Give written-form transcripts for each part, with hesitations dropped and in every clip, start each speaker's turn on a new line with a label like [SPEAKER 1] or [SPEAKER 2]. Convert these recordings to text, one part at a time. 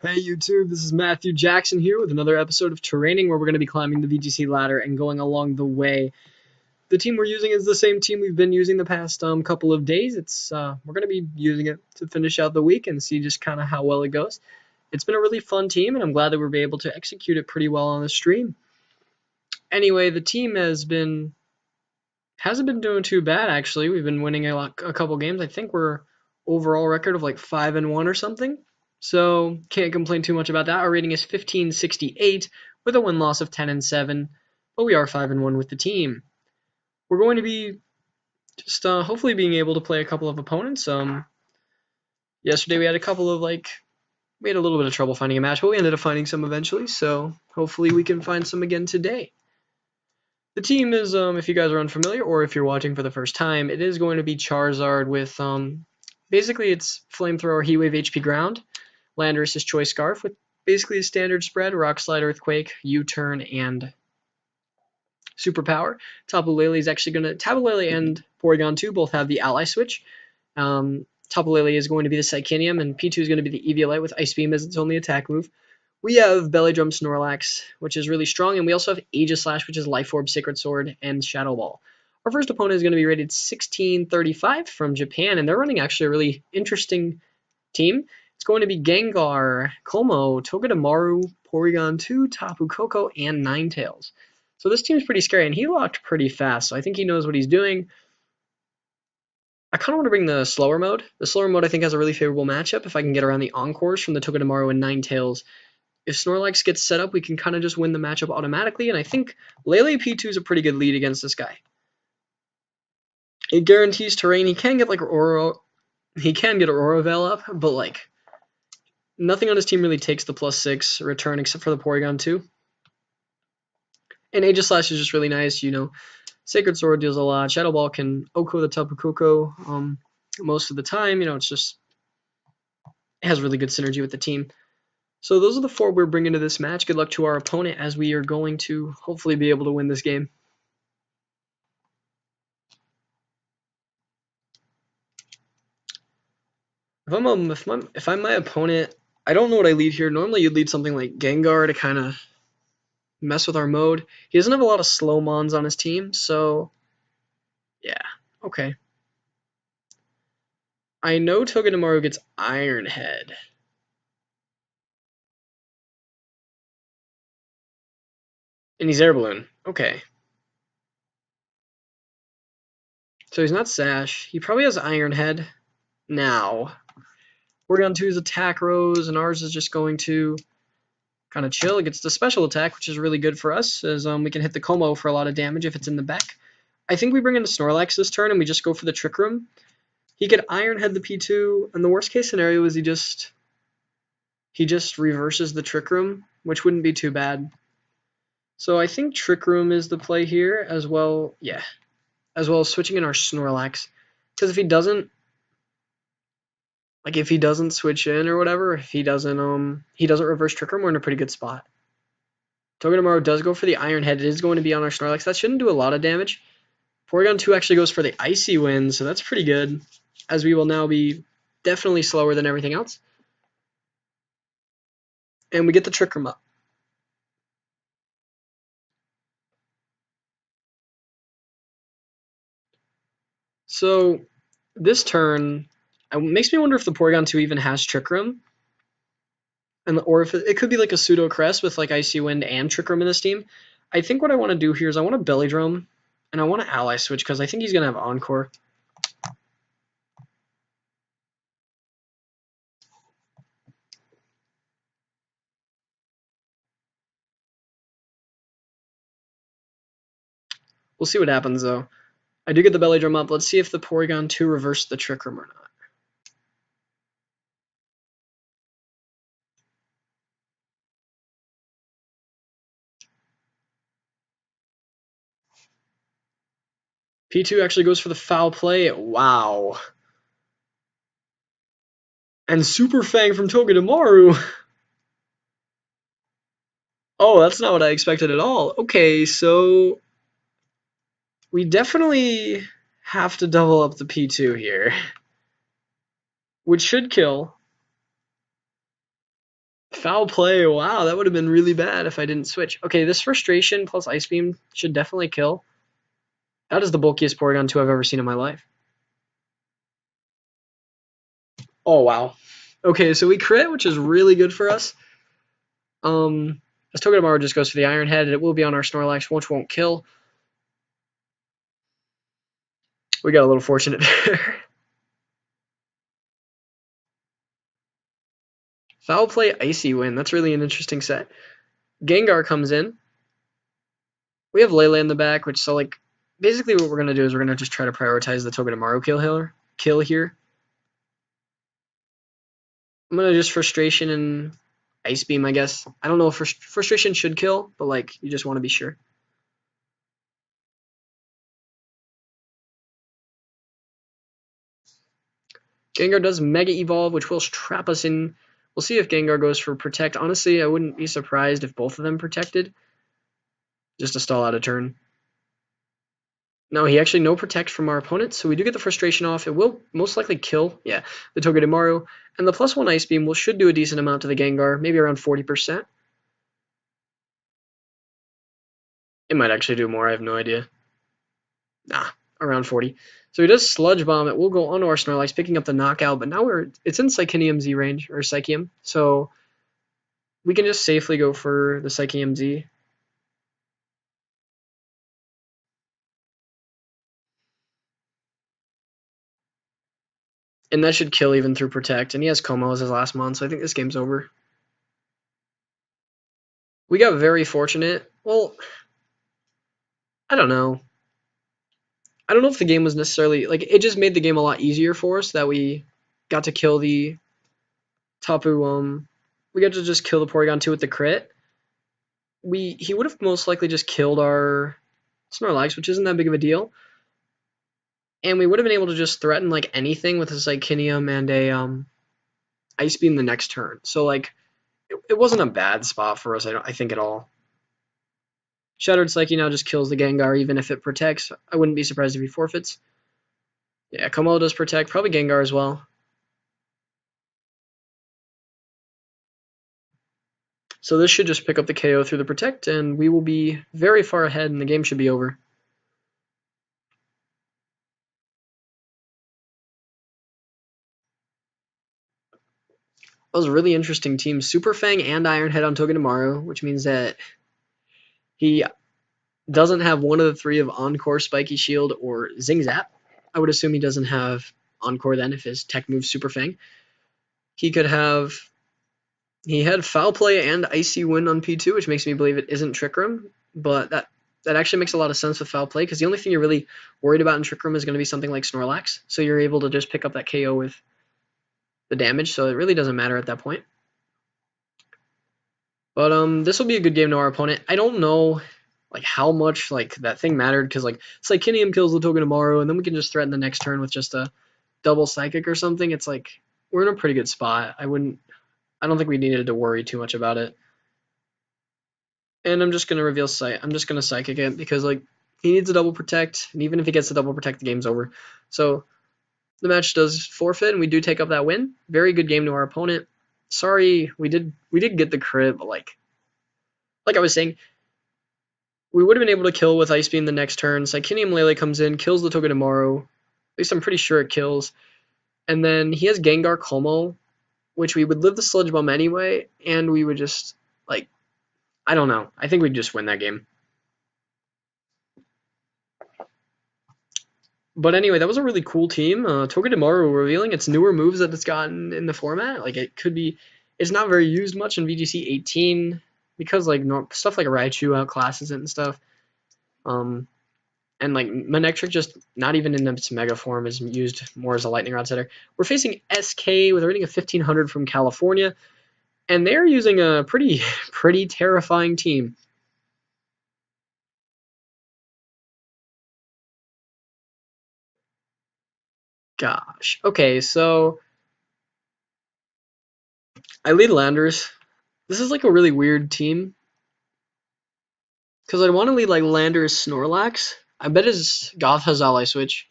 [SPEAKER 1] Hey YouTube, this is Matthew Jackson here with another episode of Terraining where we're going to be climbing the VGC ladder and going along the way. The team we're using is the same team we've been using the past couple of days. We're going to be using it to finish out the week and see just kind of how well it goes. It's been a really fun team and I'm glad that we'll be able to execute it pretty well on the stream. Anyway, the team hasn't been doing too bad actually. We've been winning a couple games. I think we're overall record of like 5-1 or something. So can't complain too much about that. Our rating is 1568 with a win-loss of 10-7, but we are 5-1 with the team. We're going to be just hopefully being able to play a couple of opponents. Yesterday we had we had a little bit of trouble finding a match, but we ended up finding some eventually. So hopefully we can find some again today. The team is, if you guys are unfamiliar or if you're watching for the first time, it is going to be Charizard with basically it's Flamethrower, Heatwave, HP Ground. Landorus's Choice Scarf with basically a standard spread, Rock Slide, Earthquake, U-Turn, and Superpower. Tapu Lele and Porygon 2 both have the Ally switch. Tapu Lele is going to be the Psychinium, and P2 is going to be the Eviolite with Ice Beam as its only attack move. We have Belly Drum Snorlax, which is really strong, and we also have Aegislash, which is Life Orb, Sacred Sword, and Shadow Ball. Our first opponent is going to be rated 1635 from Japan, and they're running actually a really interesting team. It's going to be Gengar, Como, Togedemaru, Porygon 2, Tapu Koko, and Ninetales. So this team's pretty scary, and he locked pretty fast, so I think he knows what he's doing. I kind of want to bring the slower mode. The slower mode I think has a really favorable matchup if I can get around the Encores from the Togedemaru and Ninetales. If Snorlax gets set up, we can kind of just win the matchup automatically, and I think Lele P2 is a pretty good lead against this guy. It guarantees terrain. He can get Aurora Veil up, but nothing on his team really takes the +6 return except for the Porygon 2. And Aegislash is just really nice, Sacred Sword deals a lot. Shadow Ball can Oko the Tapu Koko most of the time. It has really good synergy with the team. So those are the four we're bringing to this match. Good luck to our opponent as we are going to hopefully be able to win this game. If I'm my opponent, I don't know what I lead here. Normally you'd lead something like Gengar to kind of mess with our mode. He doesn't have a lot of slow mons on his team, so yeah, okay. I know Togedemaru gets Iron Head. And he's Air Balloon. Okay. So he's not Sash. He probably has Iron Head now. Porygon 2's attack rose, and ours is just going to kind of chill. It gets the special attack, which is really good for us, as we can hit the Como for a lot of damage if it's in the back. I think we bring in the Snorlax this turn, and we just go for the Trick Room. He could Iron Head the P2, and the worst case scenario is he just reverses the Trick Room, which wouldn't be too bad. So I think Trick Room is the play here as well. Yeah, as well as switching in our Snorlax, because if he doesn't switch in or whatever, if he doesn't reverse Trick Room, we're in a pretty good spot. Togedemaru does go for the Iron Head. It is going to be on our Snorlax. That shouldn't do a lot of damage. Porygon 2 actually goes for the Icy Wind, so that's pretty good, as we will now be definitely slower than everything else. And we get the Trick Room up. So this turn, it makes me wonder if the Porygon 2 even has Trick Room. Or if it could be like a pseudo Crest with like Icy Wind and Trick Room in this team. I think what I want to do here is I want to Belly Drum and I want to Ally Switch because I think he's going to have Encore. We'll see what happens though. I do get the Belly Drum up. Let's see if the Porygon 2 reversed the Trick Room or not. P2 actually goes for the foul play. Wow. And Super Fang from Togedemaru. Oh, that's not what I expected at all. Okay, so we definitely have to double up the P2 here, which should kill. Foul play. Wow, that would have been really bad if I didn't switch. Okay, this frustration plus ice beam should definitely kill. That is the bulkiest Porygon 2 I've ever seen in my life. Oh, wow. Okay, so we crit, which is really good for us. This Togedemaru just goes for the Iron Head, and it will be on our Snorlax, which won't kill. We got a little fortunate there. Foul play, Icy Wind. That's really an interesting set. Gengar comes in. We have Lele in the back, which so like basically what we're gonna do is we're gonna just try to prioritize the Togedemaru kill here. I'm gonna just frustration and ice beam, I guess. I don't know if frustration should kill, but like you just want to be sure. Gengar does Mega Evolve, which will trap us in. We'll see if Gengar goes for Protect. Honestly, I wouldn't be surprised if both of them protected, just to stall out a turn. No, he actually no Protect from our opponent, so we do get the frustration off. It will most likely kill, yeah, the Togedemaru. And the +1 Ice Beam should do a decent amount to the Gengar, maybe around 40%. It might actually do more, I have no idea. Nah, around 40. So he does Sludge Bomb. It will go onto our Snorlax, picking up the knockout, but now it's in Psychinium Z range, or Psychium, so we can just safely go for the Psychium Z. And that should kill even through Protect, and he has Como as his last mon, so I think this game's over. We got very fortunate. Well, I don't know. I don't know if the game was necessarily like it just made the game a lot easier for us that we got to kill the Tapu. We got to just kill the Porygon 2 with the crit. He would have most likely just killed our Snorlax, which isn't that big of a deal. And we would have been able to just threaten like anything with a Psychinium and a Ice Beam the next turn. So like it wasn't a bad spot for us, I think at all. Shattered Psyche now just kills the Gengar even if it protects. I wouldn't be surprised if he forfeits. Yeah, Komo does protect, probably Gengar as well. So this should just pick up the KO through the protect, and we will be very far ahead, and the game should be over. That was a really interesting team. Super Fang and Iron Head on Togedemaru, which means that he doesn't have one of the three of Encore, Spiky Shield, or Zing Zap. I would assume he doesn't have Encore then if his tech moves Super Fang. He had Foul Play and Icy Wind on P2, which makes me believe it isn't Trick Room, but that actually makes a lot of sense with Foul Play, because the only thing you're really worried about in Trick Room is going to be something like Snorlax, so you're able to just pick up that KO with the damage, so it really doesn't matter at that point. But this will be a good game to our opponent. I don't know like how much like that thing mattered, because like Psychinium kills the Togedemaru, and then we can just threaten the next turn with just a double Psychic or something. It's like we're in a pretty good spot. I don't think we needed to worry too much about it. And I'm just gonna reveal I'm just gonna Psychic it, because like he needs a double protect, and even if he gets a double protect, the game's over. So the match does forfeit, and we do take up that win. Very good game to our opponent. Sorry, we did get the crit, but like I was saying, we would have been able to kill with Ice Beam the next turn. Psychinium Lele comes in, kills the Togedemaru. At least I'm pretty sure it kills. And then he has Gengar Como, which we would live the Sludge Bomb anyway, and we would just, like, I don't know. I think we'd just win that game. But anyway, that was a really cool team. Togedemaru revealing its newer moves that it's gotten in the format. Like, it could be, it's not very used much in VGC 18, because, like, stuff like Raichu outclasses it and stuff. And, like, Manectric just not even in its mega form is used more as a lightning rod setter. We're facing SK with a rating of 1500 from California, and they're using a pretty terrifying team. Gosh. Okay, so I lead Landers. This is like a really weird team, because I'd want to lead like Landers Snorlax. I bet his Goth has ally switch.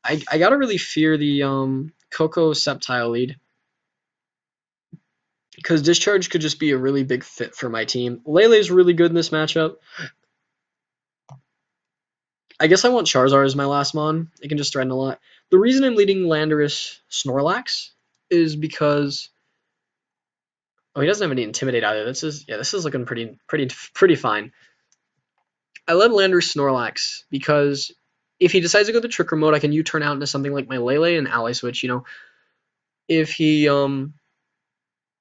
[SPEAKER 1] I gotta really fear the Coco Sceptile lead. because Discharge could just be a really big fit for my team. Lele's really good in this matchup. I guess I want Charizard as my last mon. It can just threaten a lot. The reason I'm leading Landorus Snorlax is because he doesn't have any Intimidate either. This is looking pretty fine. I led Landorus Snorlax because if he decides to go the Trick Mode, I can U-turn out into something like my Lele and Ally Switch. You know, if he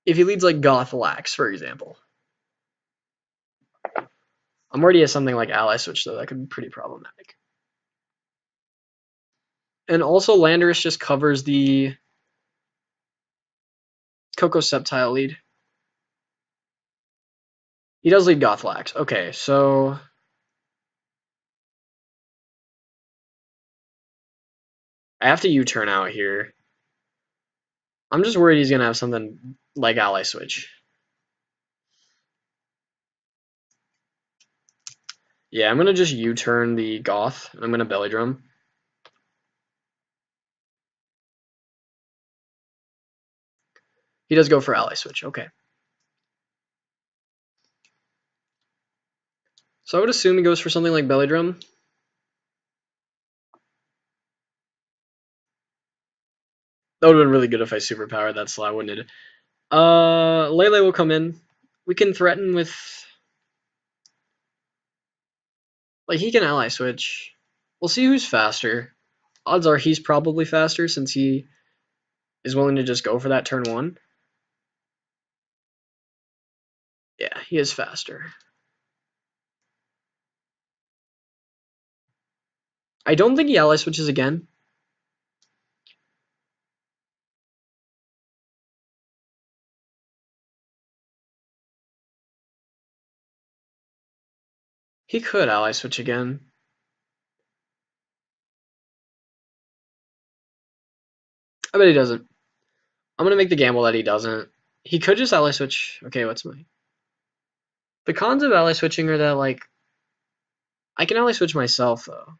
[SPEAKER 1] leads like Gothalax, for example. I'm already at something like Ally Switch, though. That could be pretty problematic. And also, Landorus just covers the Coco Sceptile lead. He does lead Gothalax. Okay, so I have to U-turn out here. I'm just worried he's going to have something like Ally Switch. Yeah, I'm going to just U-turn the Goth, and I'm going to Belly Drum. He does go for Ally Switch. Okay. So I would assume he goes for something like Belly Drum. That would have been really good if I superpowered that slot, wouldn't it? Lele will come in. We can threaten with... Like, he can Ally Switch. We'll see who's faster. Odds are he's probably faster since he is willing to just go for that turn 1. Yeah, he is faster. I don't think he Ally Switches again. He could Ally Switch again. I bet he doesn't. I'm going to make the gamble that he doesn't. He could just Ally Switch. Okay, what's my... The cons of Ally Switching are that, like, I can Ally Switch myself, though.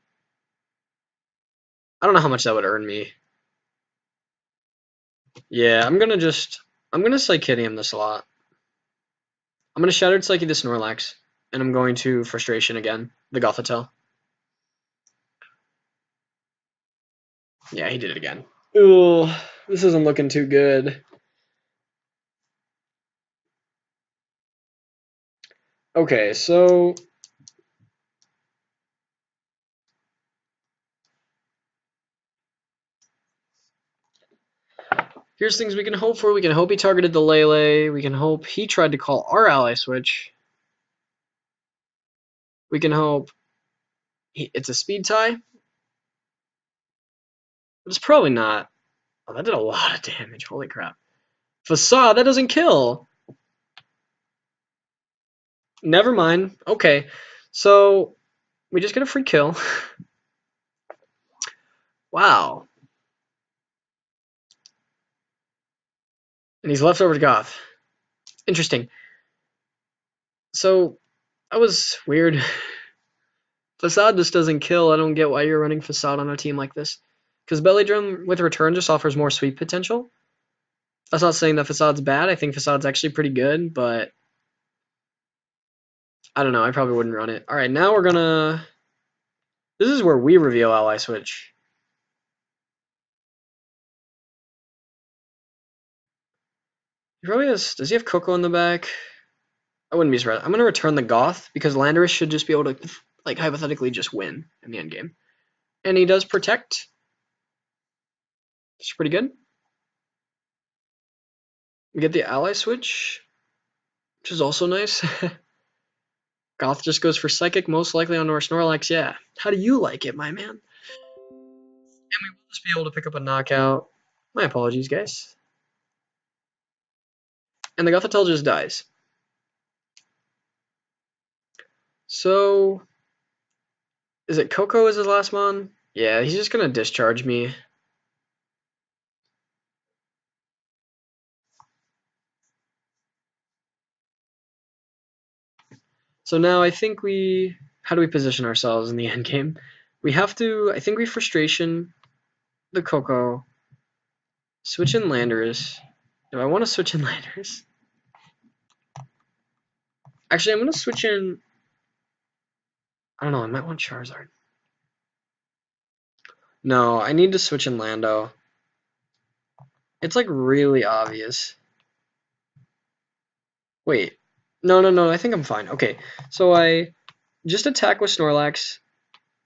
[SPEAKER 1] I don't know how much that would earn me. Yeah, I'm going to Psychidium this a lot. I'm going to Shattered Psyche the Snorlax, and I'm going to Frustration again, the Gothitelle. Yeah, he did it again. Ooh, this isn't looking too good. Okay, so... Here's things we can hope for. We can hope he targeted the Lele. We can hope he tried to call our Ally Switch. We can hope it's a speed tie. But it's probably not. Oh, that did a lot of damage. Holy crap. Facade, that doesn't kill. Never mind. Okay, so we just get a free kill. Wow. And he's left over to Goth. Interesting. So, that was weird. Facade just doesn't kill. I don't get why you're running Facade on a team like this. Because Belly Drum with Return just offers more sweep potential. That's not saying that Facade's bad. I think Facade's actually pretty good, but I don't know. I probably wouldn't run it. All right, now we're gonna... This is where we reveal Ally Switch. He probably has... Does he have Coco in the back? I wouldn't be surprised. I'm gonna return the Goth because Landorus should just be able to, like, hypothetically just win in the end game. And he does protect. It's pretty good. We get the Ally Switch, which is also nice. Goth just goes for Psychic, most likely on our Snorlax. Yeah. How do you like it, my man? And we will just be able to pick up a knockout. My apologies, guys. And the Gothitelle just dies. So, is it Coco as his last mon? Yeah, he's just going to discharge me. So now I think how do we position ourselves in the end game? We have to, I think we Frustration the Coco, switch in Landorus. Do I want to switch in Landorus? Actually, I'm gonna switch in. I don't know. I might want Charizard. No, I need to switch in Lando. It's like really obvious. Wait. No, no, no. I think I'm fine. Okay. So I just attack with Snorlax.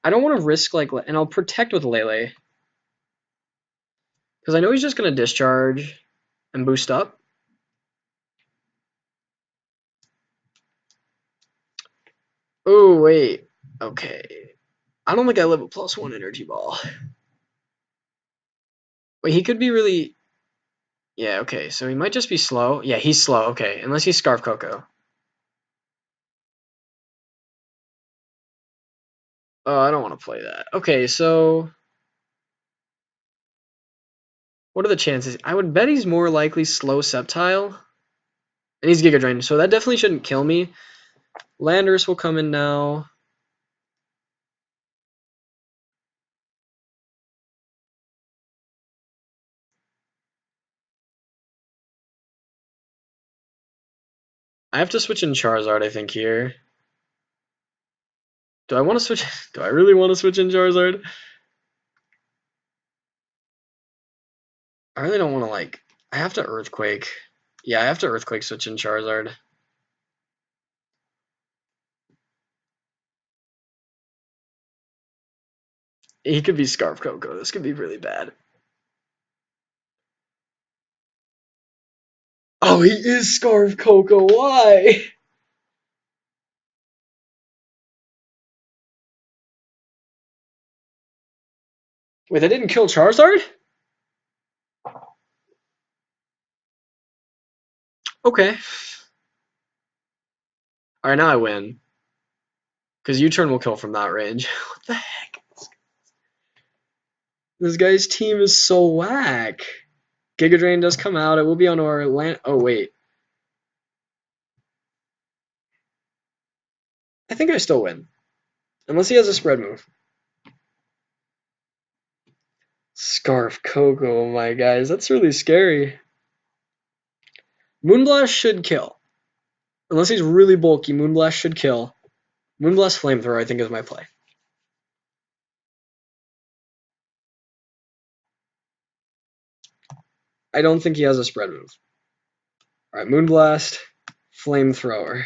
[SPEAKER 1] I don't want to risk like, and I'll protect with Lele. Because I know he's just gonna discharge and boost up. Oh, wait. Okay. I don't think I live a +1 energy ball. Wait, he could be really... Yeah, okay. So he might just be slow. Yeah, he's slow. Okay. Unless he's Scarf Coco. Oh, I don't want to play that. Okay, so... What are the chances? I would bet he's more likely slow Sceptile. And he's Giga Drain, so that definitely shouldn't kill me. Landorus will come in now. I have to switch in Charizard, I think, here. Do I want to switch? Do I really want to switch in Charizard? I really don't want to, like... I have to Earthquake. Yeah, I have to Earthquake switch in Charizard. He could be Scarf Coco. This could be really bad. Oh, he is Scarf Coco. Why? Wait, that didn't kill Charizard? Okay. Alright, now I win. Because U-turn will kill from that range. What the heck? This guy's team is so whack. Giga Drain does come out. It will be on our land. Oh, wait. I think I still win. Unless he has a spread move. Scarf Coco, my guys. That's really scary. Moonblast should kill. Unless he's really bulky, Moonblast should kill. Moonblast Flamethrower, I think, is my play. I don't think he has a spread move. Alright, Moonblast, Flamethrower.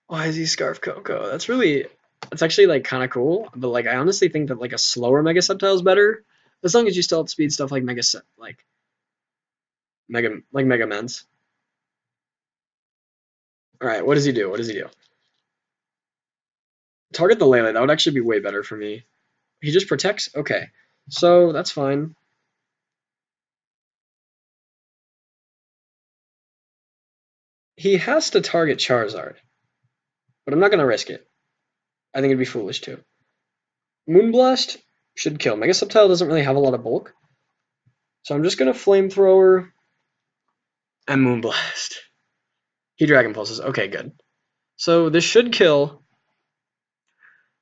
[SPEAKER 1] Why is he Scarf Coco? That's actually like kind of cool. But like, I honestly think that like a slower Mega Sceptile is better, as long as you still outspeed stuff like Mega Mens. All right, what does he do? What does he do? Target the Lele. That would actually be way better for me. He just protects. Okay, so that's fine. He has to target Charizard, but I'm not gonna risk it. I think it'd be foolish to. Moonblast should kill. Mega Sceptile doesn't really have a lot of bulk. So I'm just going to Flamethrower and Moonblast. He Dragon Pulses. Okay, good. So this should kill.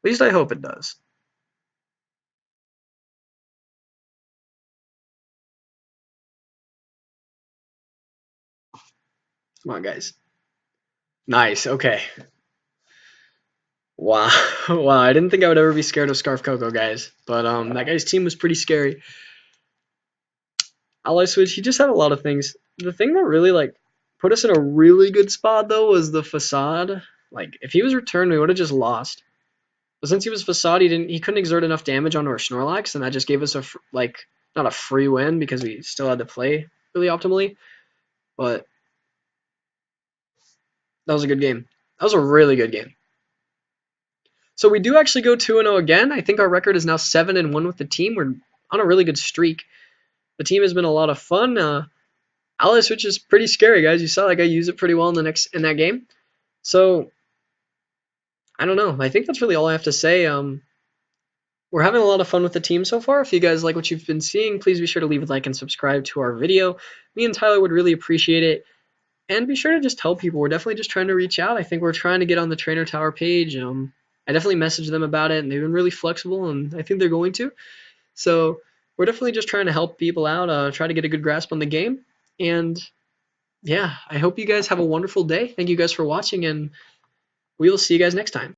[SPEAKER 1] At least I hope it does. Come on, guys. Nice, okay. Wow. Wow, I didn't think I would ever be scared of Scarf Coco, guys. But that guy's team was pretty scary. Ally Switch, he just had a lot of things. The thing that really, like, put us in a really good spot, though, was the Facade. Like, if he was returned, we would have just lost. But since he was Facade, he couldn't exert enough damage onto our Snorlax, and that just gave us a, not a free win, because we still had to play really optimally. But that was a good game. That was a really good game. So we do actually go 2-0 again. I think our record is now 7-1 with the team. We're on a really good streak. The team has been a lot of fun. Ally Switch is pretty scary, guys. You saw that guy use it pretty well in that game. So I don't know. I think that's really all I have to say. We're having a lot of fun with the team so far. If you guys like what you've been seeing, please be sure to leave a like and subscribe to our video. Me and Tyler would really appreciate it. And be sure to just tell people. We're definitely just trying to reach out. I think we're trying to get on the Trainer Tower page. I definitely messaged them about it, and they've been really flexible, and I think they're going to. So we're definitely just trying to help people out, try to get a good grasp on the game. And yeah, I hope you guys have a wonderful day. Thank you guys for watching, and we will see you guys next time.